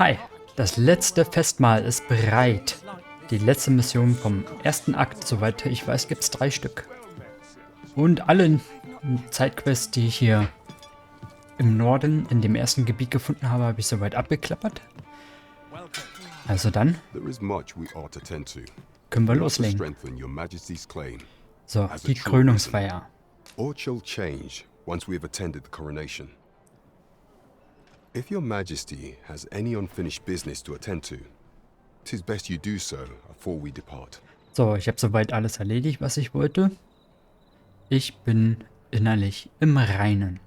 Hi, das letzte Festmahl ist bereit. Die letzte Mission vom ersten Akt, soweit ich weiß, gibt es 3 Stück. Und alle Zeitquests, die ich hier im Norden in dem ersten Gebiet gefunden habe, habe ich soweit abgeklappert. Also dann können wir loslegen. So, die Krönungsfeier. Or shall change once we have attended the coronation. If your Majesty has any unfinished business to attend to, 'tis best you do so before we depart. So, ich habe soweit alles erledigt, was ich wollte. Ich bin innerlich im Reinen.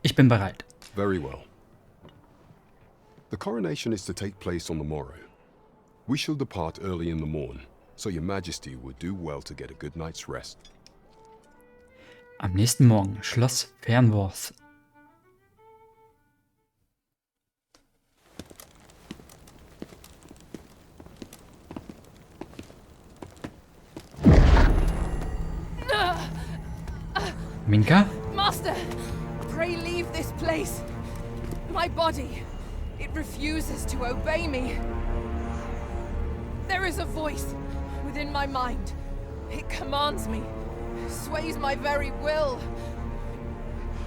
Ich bin bereit. Very well. The coronation is to take place on the morrow. We shall depart early in the morn, so your Majesty would do well to get a good night's rest. Am nächsten Morgen, Schloss Fernworth. Minka? Master, pray leave this place. My body, it refuses to obey me. There is a voice within my mind. It commands me, sways my very will.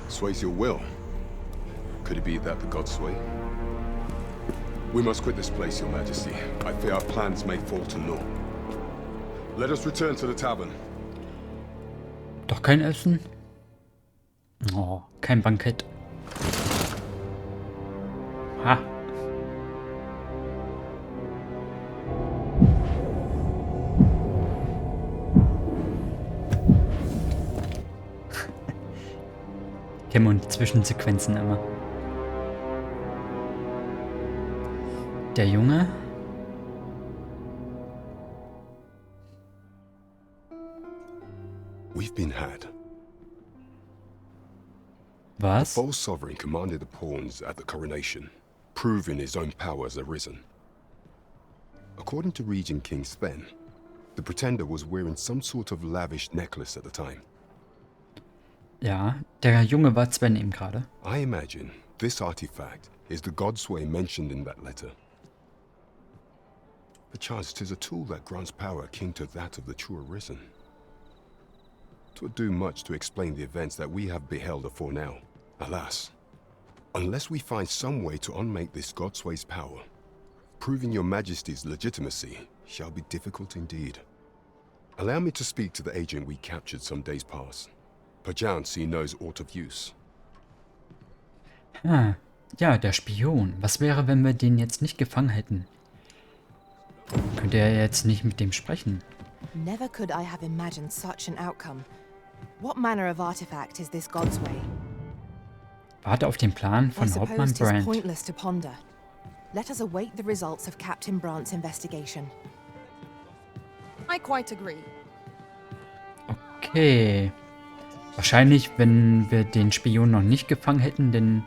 Sways your will? Could it be that the gods sway? We must quit this place, your Majesty. I fear our plans may fall to naught. Let us return to the tavern. Doch kein Essen? Oh, kein Bankett. Ha. Kennen wir die Zwischensequenzen immer. Der Junge. We've been had. Was? The false sovereign commanded the pawns at the coronation, proving his own power has arisen. According to Regent King Sven, the pretender was wearing some sort of lavish necklace at the time. Ja, der Junge war Sven eben gerade. I imagine this artifact is the Godsway mentioned in that letter. Perchance 'tis a tool that grants power akin to that of the true arisen. 'Twould do much to explain the events that we have beheld afore now. Alas, unless we find some way to unmake this Godsway's power, proving your Majesty's legitimacy shall be difficult indeed. Allow me to speak to the agent we captured some days past. Perchance he knows aught of use. Ah, ja, der Spion. Was wäre, wenn wir den jetzt nicht gefangen hätten? Könnte er jetzt nicht mit dem sprechen? Never could I have imagined such an outcome. What manner of artifact is this Godsway? Warte auf den Plan I von suppose Hauptmann 'tis Brand. pointless to ponder. Let us await the results of Captain Brandt's investigation. I quite agree. Okay. Wahrscheinlich, wenn wir den Spion noch nicht gefangen hätten, dann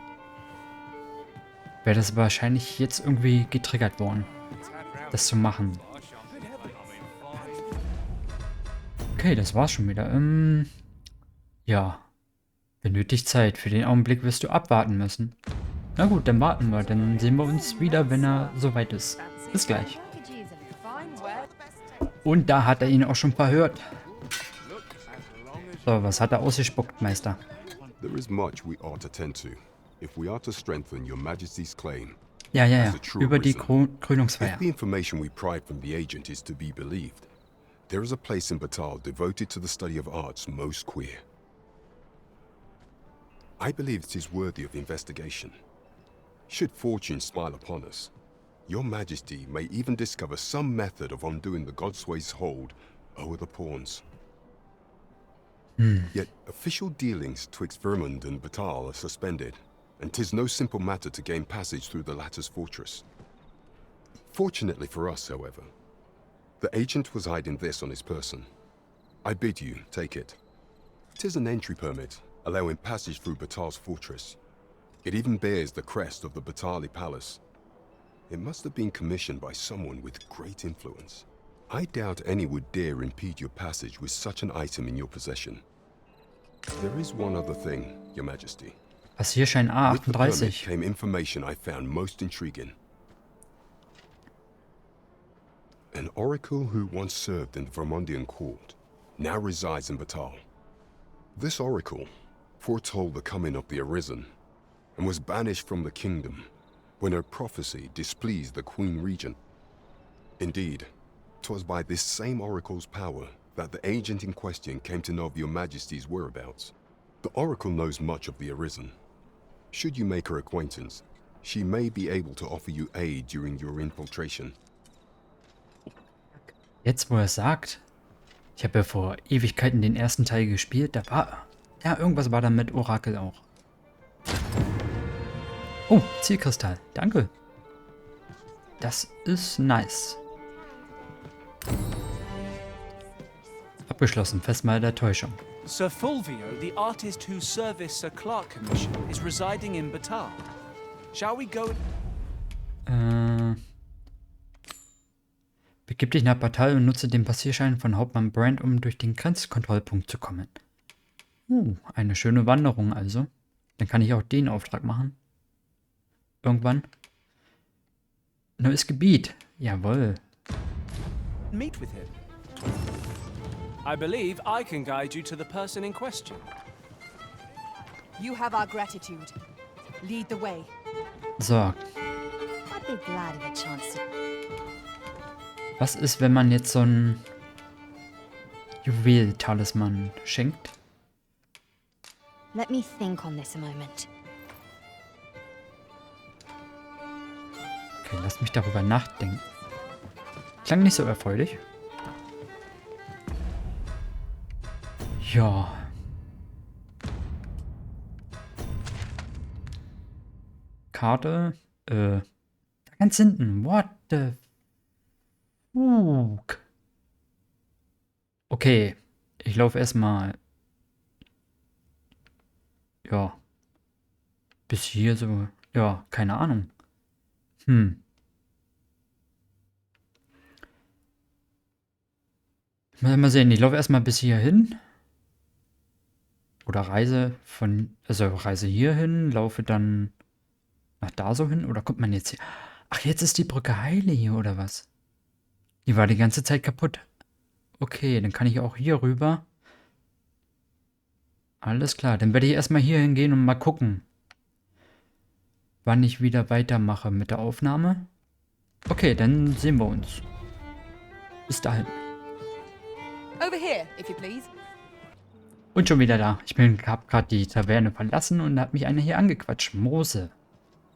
wäre das wahrscheinlich jetzt irgendwie getriggert worden, das zu machen. Okay, das war's schon wieder. Ja. Benötigt Zeit. Für den Augenblick wirst du abwarten müssen. Na gut, dann warten wir. Dann sehen wir uns wieder, wenn er soweit ist. Bis gleich. Und da hat er ihn auch schon verhört. So, was hat er ausgespuckt, Meister? There is much we ought to attend to, if we are to strengthen your Majesty's claim. Ja, as a true über die arisen. Krönungsfeier. If the information we pried from the agent is to be believed, there is a place in Batal devoted to the study of arts most queer. I believe it is worthy of investigation. Should fortune smile upon us, your Majesty may even discover some method of undoing the Godsway's hold over the pawns. Yet official dealings twixt Vermund and Batal are suspended, and 'tis no simple matter to gain passage through the latter's fortress. Fortunately for us, however, the agent was hiding this on his person. I bid you take it. 'Tis an entry permit, allowing passage through Batal's fortress. It even bears the crest of the Batali Palace. It must have been commissioned by someone with great influence. I doubt any would dare impede your passage with such an item in your possession. There is one other thing, Your Majesty. Was hier scheint With the permit A38. came information I found most intriguing. An oracle who once served in the Vermondian court now resides in Batal. This oracle foretold the coming of the Arisen and was banished from the kingdom when her prophecy displeased the Queen Regent. Indeed, 'twas by this same oracle's power that the agent in question came to know of your majesty's whereabouts. The oracle knows much of the Arisen. Should you make her acquaintance, she may be able to offer you aid during your infiltration. Jetzt, wo er es sagt, ich habe ja vor Ewigkeiten den ersten Teil gespielt, da war, ja, irgendwas war da mit Orakel auch. Oh, Zielkristall, danke. Das ist nice. Abgeschlossen, Festmahl der Täuschung. Sir Fulvio, the artist whose service Sir Clark commissioned, is residing in Batal. Shall we go? Begib dich nach Batal und nutze den Passierschein von Hauptmann Brand, um durch den Grenzkontrollpunkt zu kommen. Eine schöne Wanderung also. Dann kann ich auch den Auftrag machen. Irgendwann. Neues Gebiet. Jawohl. Meet with him. I believe I can guide you to the person in question. You have our gratitude. Lead the way. So. I'd be glad of a chance to... Was ist, wenn man jetzt so ein Juwel-Talisman schenkt? Let me think on this a moment. Okay, lass mich darüber nachdenken. Klang nicht so erfreulich. Ja. Karte. Da ganz hinten. What the fuck? Okay. Ich laufe erstmal. Ja. Bis hier so. Ja, keine Ahnung. Mal sehen, ich laufe erstmal bis hier hin. Oder reise hier hin, laufe dann nach da so hin. Oder kommt man jetzt hier? Ach, jetzt ist die Brücke heile hier, oder was? Die war die ganze Zeit kaputt. Okay, dann kann ich auch hier rüber. Alles klar, dann werde ich erstmal hier hingehen und mal gucken, wann ich wieder weitermache mit der Aufnahme. Okay, dann sehen wir uns. Bis dahin. Over here, if you please. Und schon wieder da. Ich habe gerade die Taverne verlassen und da hat mich einer hier angequatscht. Mose.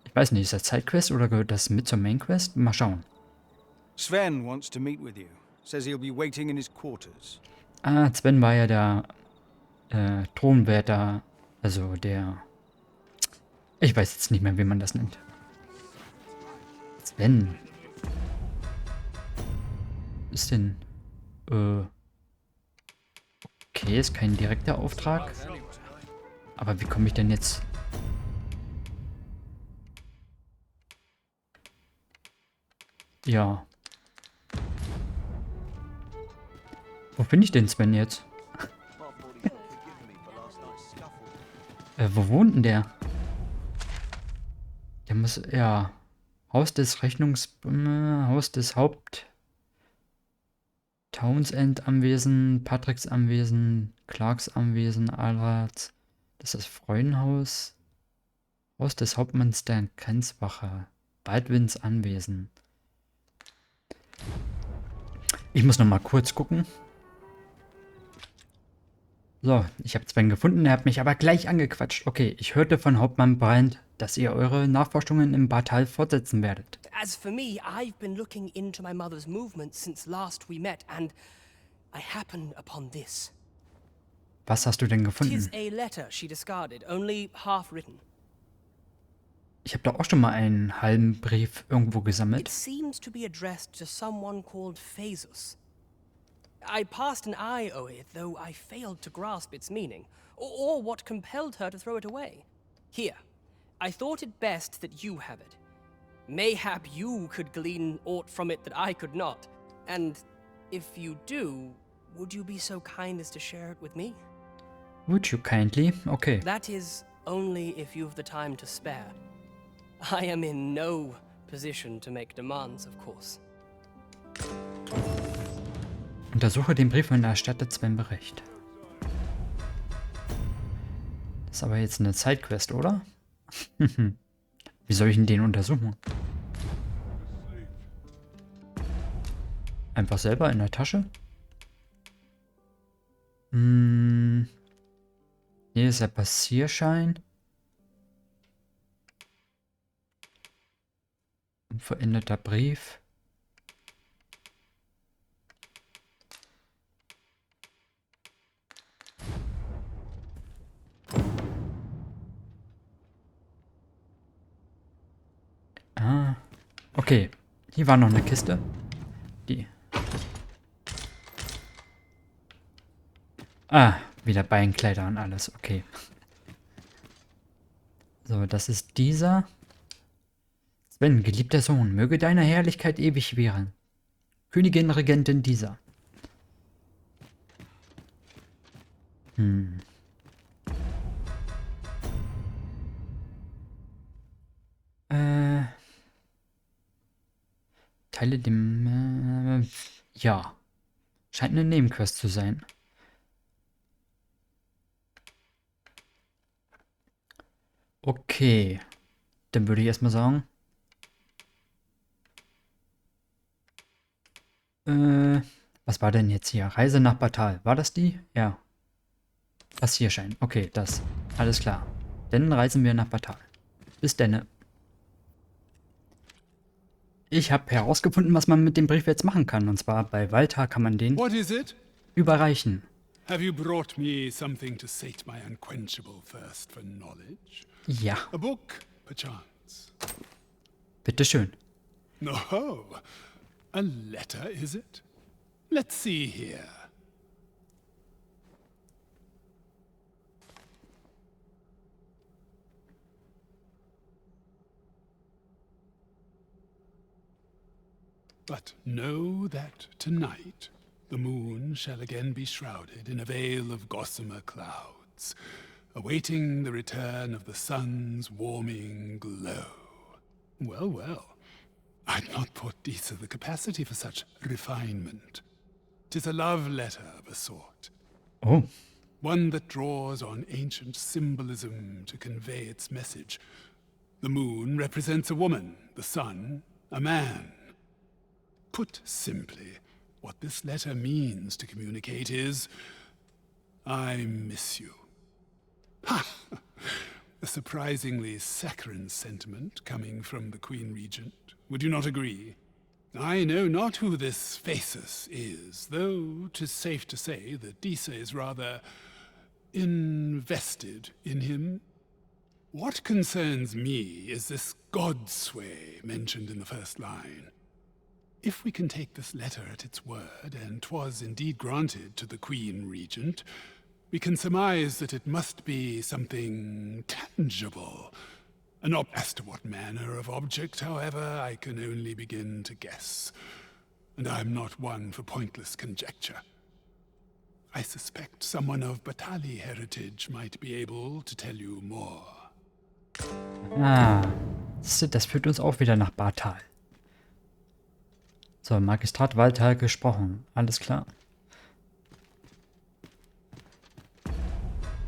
Ich weiß nicht, ist das Sidequest oder gehört das mit zur Mainquest? Mal schauen. Sven wants to meet with you. Says he'll be waiting in his quarters. Ah, Sven war ja der Thronwärter, also der... Ich weiß jetzt nicht mehr, wie man das nennt. Sven. Was ist denn... Okay, ist kein direkter Auftrag. Aber wie komme ich denn jetzt... Ja. Wo finde ich den Sven jetzt? Wo wohnt denn der? Der muss... Ja. Haus des Haus des Haupt... Townsend Anwesen, Patricks Anwesen, Clarks Anwesen, Allards. Das ist das Freudenhaus. Haus des Hauptmanns der Grenzwache. Baldwins Anwesen. Ich muss noch mal kurz gucken. So, ich habe Sven gefunden, er hat mich aber gleich angequatscht. Okay, ich hörte von Hauptmann Brand, dass ihr eure Nachforschungen im Batal fortsetzen werdet. As for me, I've been looking into my mother's movements since last we met, and I happened upon this. Was hast du denn gefunden? 'Tis a letter she discarded, only half written. Ich habe doch auch schon mal einen halben Brief irgendwo It gesammelt. seems to be addressed to someone called Phasus. I passed an eye o'er it, though I failed to grasp its meaning, or what compelled her to throw it away. Here, I thought it best that you have it. Mayhap you could glean aught from it that I could not. And if you do, would you be so kind as to share it with me? Would you kindly? Okay. That is only if you've the time to spare. I am in no position to make demands, of course. Untersuche den Brief und erstatte Sven Bericht. Das ist aber jetzt eine Sidequest, oder? Wie soll ich denn den untersuchen? Einfach selber in der Tasche? Hier ist der Passierschein. Ein veränderter Brief. Ah, okay. Hier war noch eine Kiste. Die. Ah, wieder Beinkleider und alles. Okay. So, das ist dieser. Sven, geliebter Sohn, möge deine Herrlichkeit ewig währen. Königin, Regentin dieser. Teile dem... ja. Scheint eine Nebenquest zu sein. Okay. Dann würde ich erstmal sagen... was war denn jetzt hier? Reise nach Batal. War das die? Ja. Passierschein. Okay, das. Alles klar. Dann reisen wir nach Batal. Bis denne. Ich habe herausgefunden, was man mit dem Brief jetzt machen kann. Und zwar bei Walter kann man den What is it? überreichen. Have you brought me something to sate my unquenchable thirst for knowledge? Ja, A book, perchance? bitteschön. No, a letter, is it? Let's see here. But know that tonight the moon shall again be shrouded in a veil of gossamer clouds, awaiting the return of the sun's warming glow. Well, well. I'd not thought Disa the capacity for such refinement. 'Tis a love letter of a sort. Oh, One that draws on ancient symbolism to convey its message. The moon represents a woman, the sun, a man. Put simply, what this letter means to communicate is, I miss you. Ha! A surprisingly saccharine sentiment coming from the Queen Regent. Would you not agree? I know not who this Fokus is, though 'tis safe to say that Disa is rather invested in him. What concerns me is this godsway mentioned in the first line. If we can take this letter at its word, and 'twas indeed granted to the Queen Regent, we can surmise that it must be something tangible. As to what manner of object, however, I can only begin to guess. And I'm not one for pointless conjecture. I suspect someone of Batali heritage might be able to tell you more. ah. Das führt uns auch wieder nach Batal. So, Magistrat Walter gesprochen. Alles klar.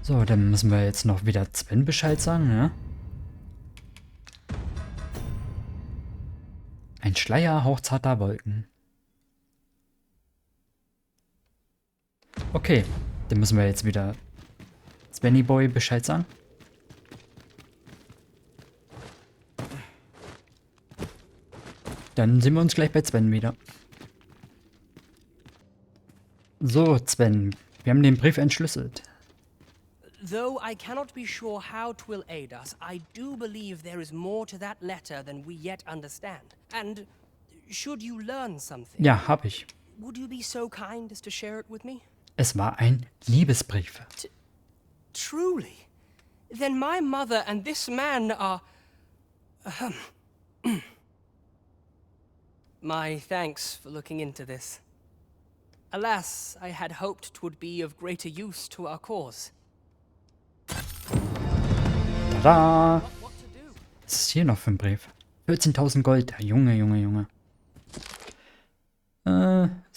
So, dann müssen wir jetzt noch wieder Sven Bescheid sagen, ne? Ein Schleier hauchzarter Wolken. Okay, dann müssen wir jetzt wieder Svenny Boy Bescheid sagen. Dann sehen wir uns gleich bei Sven wieder. So, Sven, wir haben den Brief entschlüsselt. Though I cannot be sure how 'twill aid us, I do believe there is more to that letter than we yet understand. And should you learn something, Ja, hab ich. would you be so kind as to share it with me? Es war ein Liebesbrief. Truly? Then my mother and this man are... My thanks for looking into this. Alas, I had hoped 'twould be of greater use to our cause. Tada! Was ist hier noch für ein Brief? 14.000 Gold. Junge, Junge, Junge.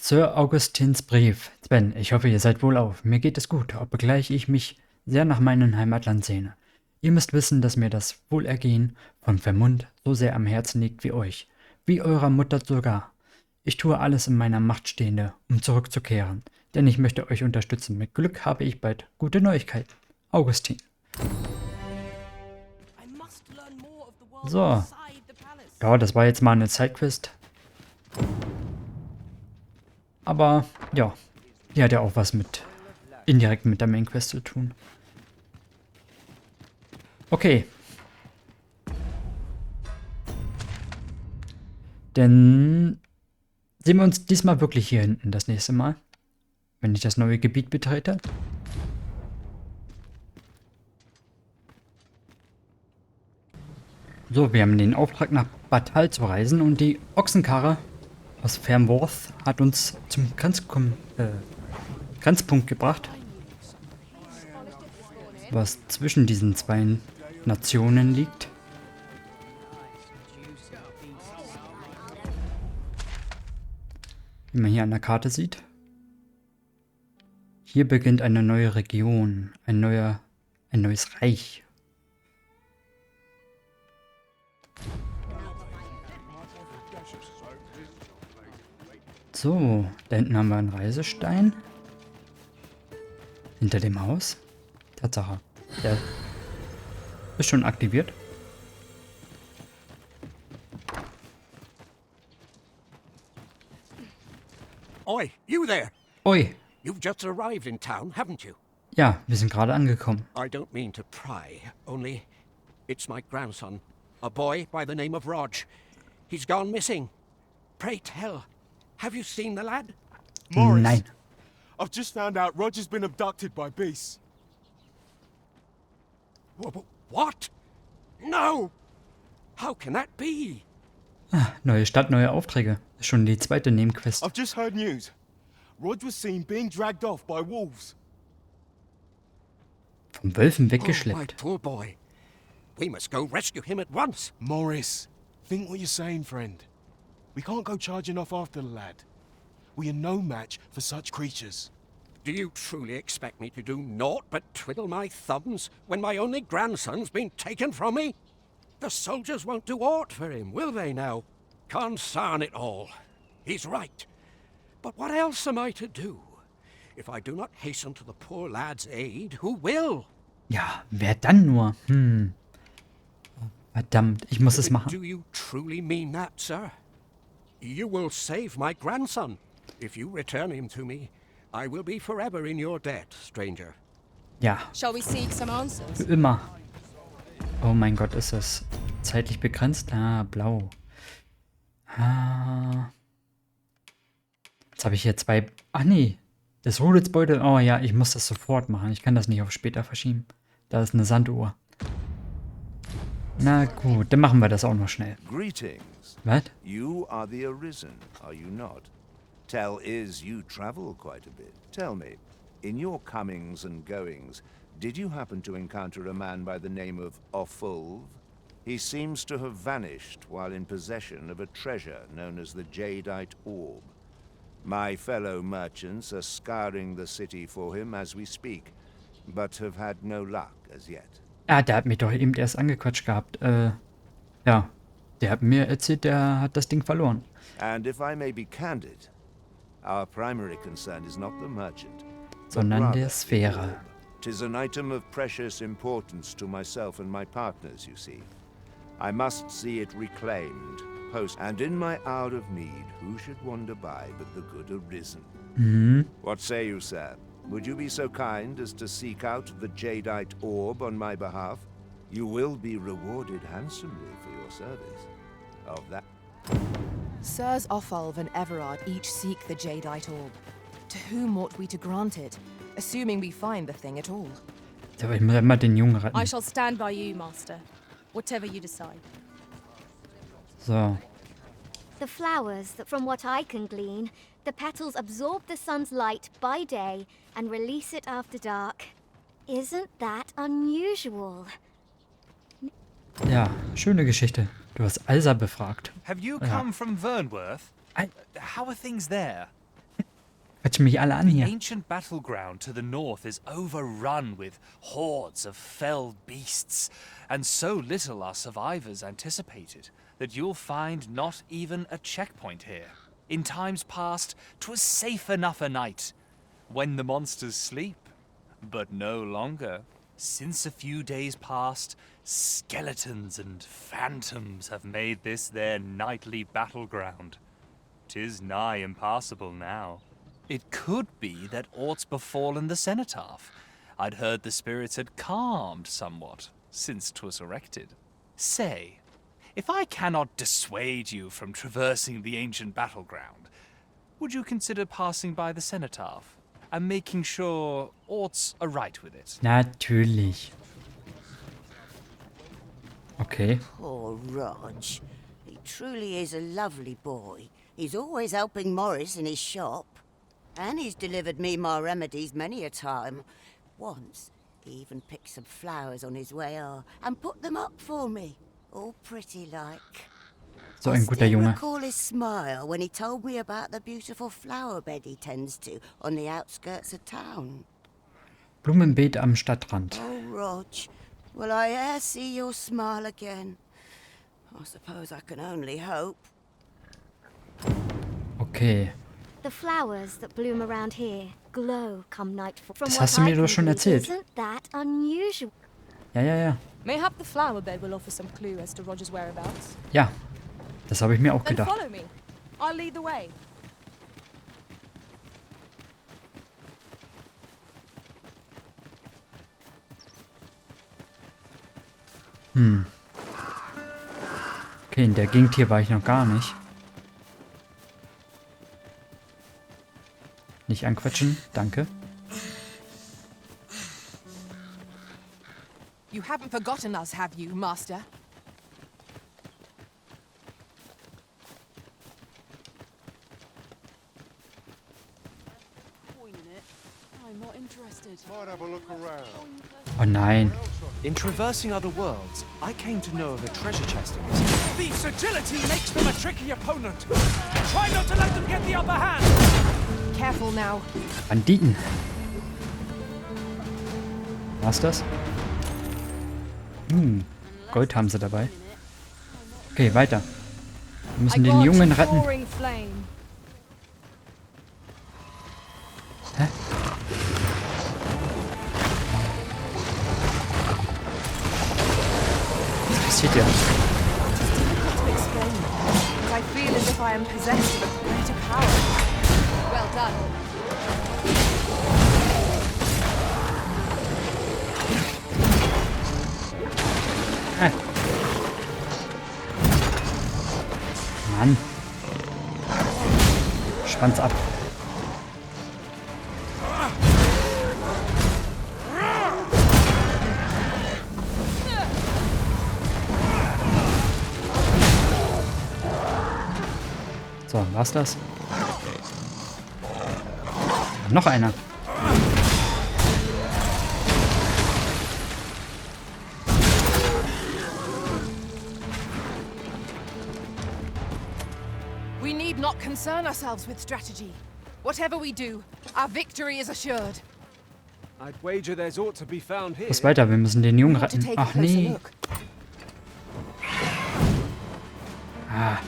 Sir Augustins Brief. Sven, ich hoffe, ihr seid wohlauf. Mir geht es gut, obgleich ich mich sehr nach meinem Heimatland sehne. Ihr müsst wissen, dass mir das Wohlergehen von Vermund so sehr am Herzen liegt wie euch. Wie eurer Mutter sogar. Ich tue alles in meiner Macht Stehende, um zurückzukehren. Denn ich möchte euch unterstützen. Mit Glück habe ich bald gute Neuigkeiten. Augustin. So. Ja, das war jetzt mal eine Sidequest. Aber, ja. Die hat ja auch was mit indirekt mit der Mainquest zu tun. Okay. Dann sehen wir uns diesmal wirklich hier hinten das nächste Mal. Wenn ich das neue Gebiet betrete. So, wir haben den Auftrag nach Batal zu reisen und die Ochsenkarre aus Fernworth hat uns zum Grenzpunkt gebracht. Was zwischen diesen zwei Nationen liegt. Wie man hier an der Karte sieht. Hier beginnt eine neue Region, ein neues Reich. So, da hinten haben wir einen Reisestein. Hinter dem Haus. Tatsache. Der ist schon aktiviert. Oi, you there! Oi. You've just arrived in town, haven't you? Ja, wir sind gerade angekommen. I don't mean to pry, only it's my grandson, a boy by the name of Rog. He's gone missing. Pray tell, have you seen the lad? Morris, Nein. I've just found out Roger's been abducted by beasts. What? No! How can that be? Ah, neue Stadt, neue Aufträge. Ist schon die zweite Nebenquest. I've just heard news. Rog was seen being dragged off by wolves. Vom Wölfen Oh, my weggeschleppt. poor boy. We must go rescue him at once. Morris, think what you're saying, friend. We can't go charging off after the lad. We are no match for such creatures. Do you truly expect me to do naught but twiddle my thumbs when my only grandson's been taken from me? The soldiers won't do aught for him, will they now? Consarn it all. He's right. But what else am I to do? If I do not hasten to the poor lad's aid, who will? Ja, wer dann nur? Verdammt, ich muss es machen. Do you truly mean that, sir? You will save my grandson. If you return him to me, I will be forever in your debt, stranger. Ja, Shall we seek some answers? für immer. Oh mein Gott, ist das zeitlich begrenzt? Ah, blau. Ah. Jetzt habe ich hier zwei... Ach nee, das Rudelsbeutel... Oh ja, ich muss das sofort machen. Ich kann das nicht auf später verschieben. Da ist eine Sanduhr. Na gut, dann machen wir das auch noch schnell. Greetings. Was? You are the Arisen, are you not? Tell is you travel quite a bit. Tell me, in your comings and goings, did you happen to encounter a man by the name of Offulv? He seems to have vanished while in possession of a treasure known as the Jadeite Orb. My fellow merchants are scouring the city for him as we speak, but have had no luck as yet. Ah, der hat mich doch eben erst angequatscht gehabt. Ja. Der hat mir erzählt, der hat das Ding verloren. And if I may be candid, our primary concern is not the merchant, Sondern der Sphäre. 'Tis an item of precious importance to myself and my partners, you see. I must see it reclaimed, and in my hour of need, who should wander by but the good Arisen? What say you, sir? Would you be so kind as to seek out the Jadeite Orb on my behalf? You will be rewarded handsomely for your service. Of that... Sirs Offulv and Everard each seek the Jadeite Orb. To whom ought we to grant it, assuming we find the thing at all? Aber ich muss ja mal den Jungen retten. I shall stand by you, Master. Whatever you decide. So. The flowers that, from what I can glean, the petals absorb the sun's light by day and release it after dark. Isn't that unusual? Ja, schöne Geschichte. Du hast Alsa befragt. Have you come from Vernworth? How are things there? Quatschen mich alle an The hier. ancient battleground to the north is overrun with hordes of fell beasts, and so little are survivors anticipated that you'll find not even a checkpoint here. In times past, 'twas safe enough a night when the monsters sleep, but no longer. Since a few days past, skeletons and phantoms have made this their nightly battleground. 'Tis nigh impassable now. It could be that aught's befallen the cenotaph. I'd heard the spirits had calmed somewhat since 'twas erected. Say, if I cannot dissuade you from traversing the ancient battleground, would you consider passing by the cenotaph and making sure aught's aright with it? Natürlich. Okay. Poor Rog. He truly is a lovely boy. He's always helping Morris in his shop. And he's delivered me my remedies many a time. Once, he even picked some flowers on his way and put them up for me. All pretty like. So ein guter I Junge. recall his smile when he told me about the beautiful flower bed he tends to on the outskirts of town. Blumenbeet am Stadtrand. Oh, Rog, will I e'er see your smile again? I suppose I can only hope. Okay. The flowers that bloom around here glow come nightfall. From Das what hast du mir I doch can schon see, erzählt. Isn't that unusual? Ja, ja, ja. Mayhap the flower bed will offer some clue as to Roger's whereabouts. Ja. Das habe ich mir auch Then gedacht. follow me. I'll lead the way. Okay, in der Gegend hier war ich noch gar nicht. Nicht anquatschen, danke. You haven't forgotten us, have you, Master? I'm not interested. Might have a look around. Oh nein. In traversing other worlds, I came to know of a treasure chest in this. Thief's agility makes them a tricky opponent. Try not to let them get the upper hand. Careful now. Banditen. War's das? Gold haben sie dabei. Okay, weiter. Wir müssen den Jungen retten. Hä? Was passiert hier? I feel as if I am possessed of a greater power. Well done. Mann. Schwanz ab. So, war's das? Noch einer. We need not concern ourselves with strategy. Whatever we do, our victory is assured. I'd wager there's ought to be found here. Was weiter? Wir müssen den Jungen retten. Ach nee. Ah.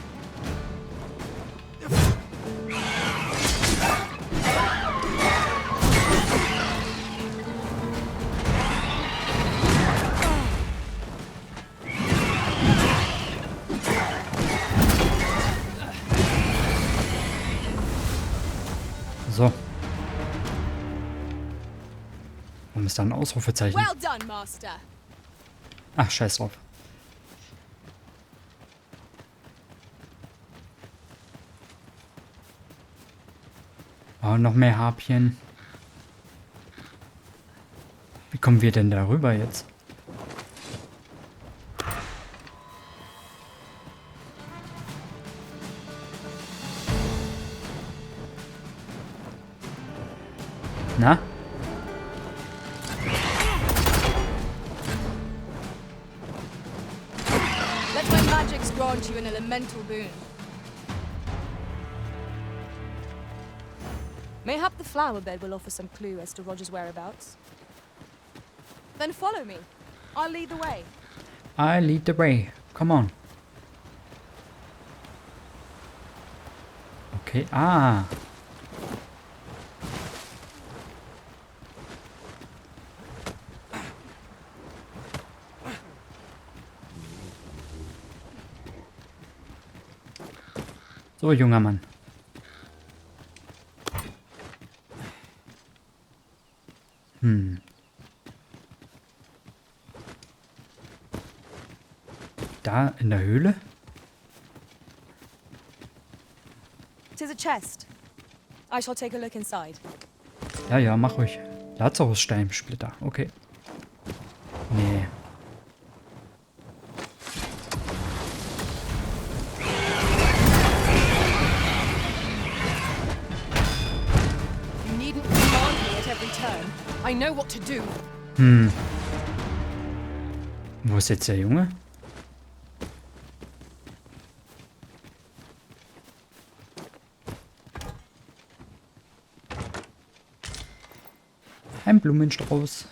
So. Warum ist da ein Ausrufezeichen? Well done, Master. Ach, scheiß drauf. Oh, noch mehr Harpien. Wie kommen wir denn da rüber jetzt? Na? Let my magics grant you an elemental boon. Mayhap the flower bed will offer some clue as to Roger's whereabouts. Then follow me. I'll lead the way. I lead the way. Come on. Okay, So, junger Mann. Da in der Höhle? Tis a chest. I shall take a look inside. Ja, mach ruhig. Lazarus-Steinsplitter. Okay. Nee. You needn't command me at every turn. I know what to do. Wo ist jetzt der Junge? Ein Blumenstrauß.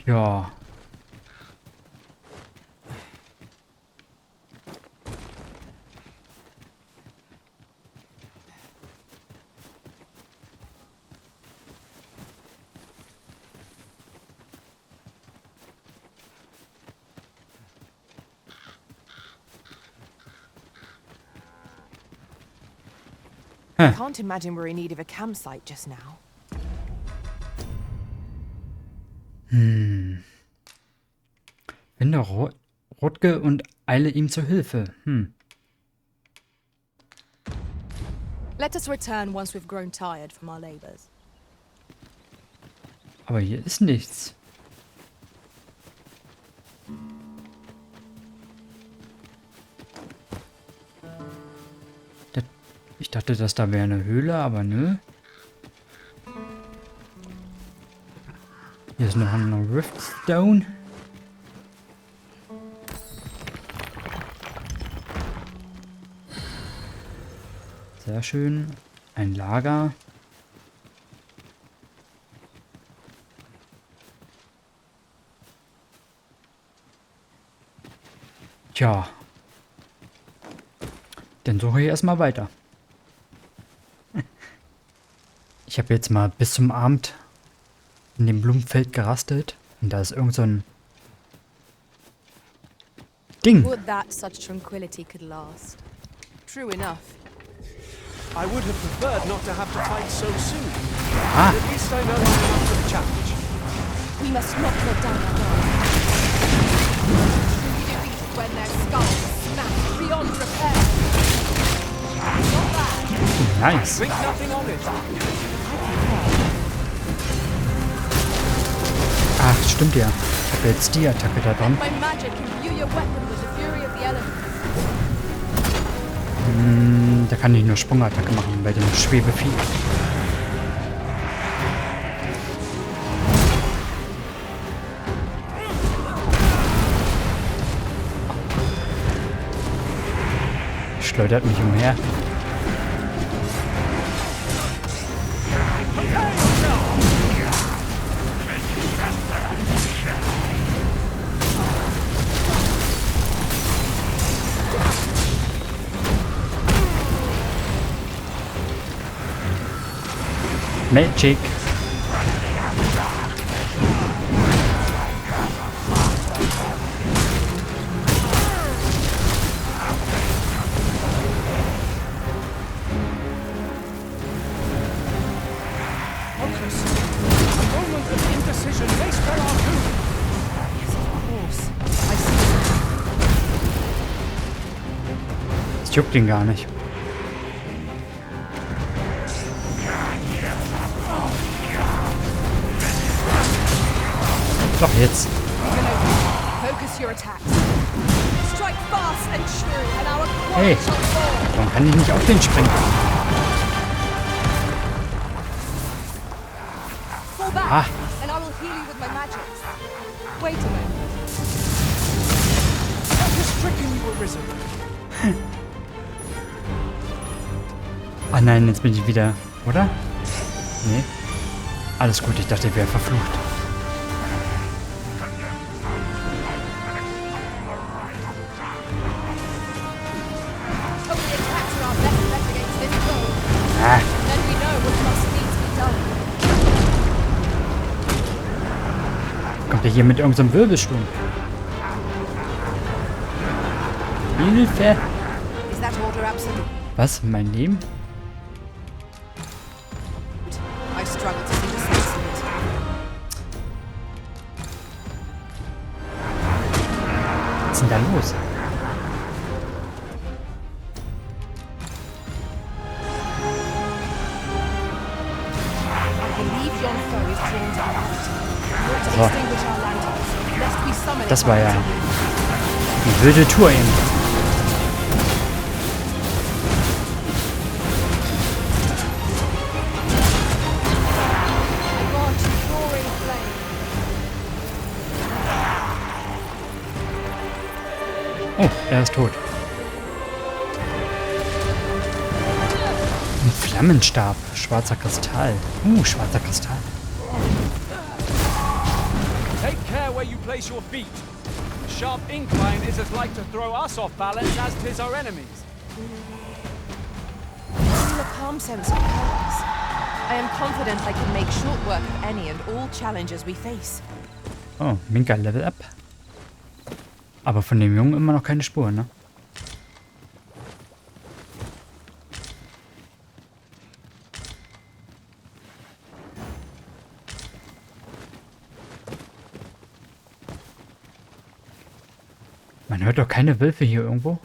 Ja. I can't imagine we're in need of a campsite just now. Finde Rotge und eile ihm zur Hilfe. Let us return once we've grown tired from our labors. Aber hier ist nichts. Ich dachte, dass da wäre eine Höhle, aber nö. Hier ist noch ein Riftstone. Sehr schön. Ein Lager. Tja. Dann suche ich erstmal weiter. Ich habe jetzt mal bis zum Abend in dem Blumenfeld gerastet. Und da ist irgend so ein Ding. Would that such tranquility could last. True enough. I would have preferred not to have to fight so soon. Ah. At least I know I'm up to the challenge. We must not let down our guard. Defeated when their skulls smashed beyond repair. Not bad. Nice. Think nothing of it. Ach, stimmt ja. Ich habe jetzt die Attacke da dran. My magic imbue your weapon with the fury of the elements. Da kann ich nur Sprungattacke machen bei dem Schwebevieh. Schleudert mich umher. Magic. Fokus. A moment of indecision may spell our doom. Yes, of course. I see. Das juckt ihn gar nicht. Doch jetzt. Focus your attacks. Strike fast and true, and our Hey, quarry shall fall. warum kann ich nicht auf den springen? Fall back, Ah. and I will heal you with my magics. Wait a moment. That is stricken you arisen. Ach nein, jetzt bin ich wieder, oder? Nee. Alles gut, ich dachte, ich wäre verflucht. Ah. Kommt er hier mit irgendeinem Wirbelsturm? Hilfe! Was? Mein Leben? Was ist denn da los? So. Das war ja eine wilde Tour eben. Oh, er ist tot. Ein Flammenstab. Schwarzer Kristall. Schwarzer Kristall. Take care where you place your feet. A sharp incline is as like to throw us off balance as 'tis our enemies. The calm sense of purpose. I am confident I can make short work of any and all challenges we face. Oh, Minka Level Up. Aber von dem Jungen immer noch keine Spur, ne? Man hört doch keine Wölfe hier irgendwo.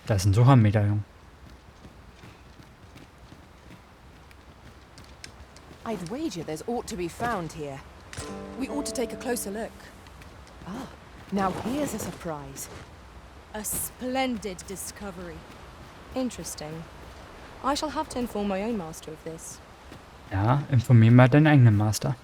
Da ist ein Soham-Medaillon. I'd wager there's aught to be found here. We ought to take a closer look. Ah, now here's a surprise. A splendid discovery. Interesting. I shall have to inform my own master of this. Ja, informier mal deinen eigenen Master.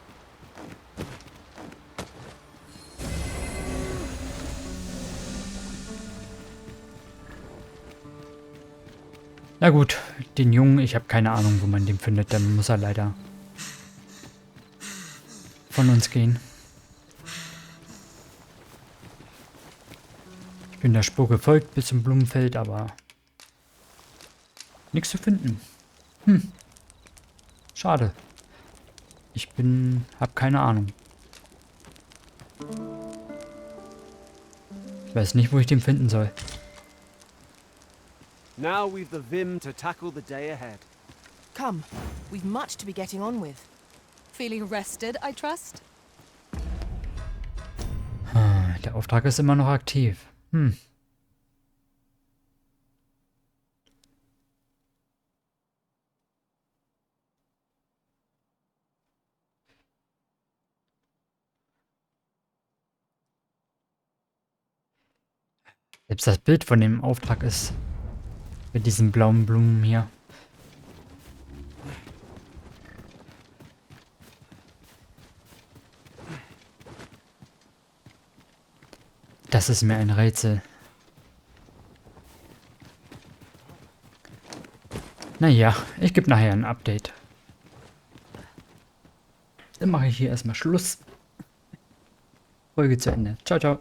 Na gut, den Jungen, ich habe keine Ahnung, wo man den findet. Dann muss er leider von uns gehen. Ich bin der Spur gefolgt bis zum Blumenfeld, aber nichts zu finden. Schade. Hab keine Ahnung. Ich weiß nicht, wo ich den finden soll. Now we've the vim to tackle the day ahead. Come, we've much to be getting on with. Feeling rested, I trust? Der Auftrag ist immer noch aktiv. Selbst das Bild von dem Auftrag ist mit diesen blauen Blumen hier. Das ist mir ein Rätsel. Naja, ich gebe nachher ein Update. Dann mache ich hier erstmal Schluss. Folge zu Ende. Ciao, ciao.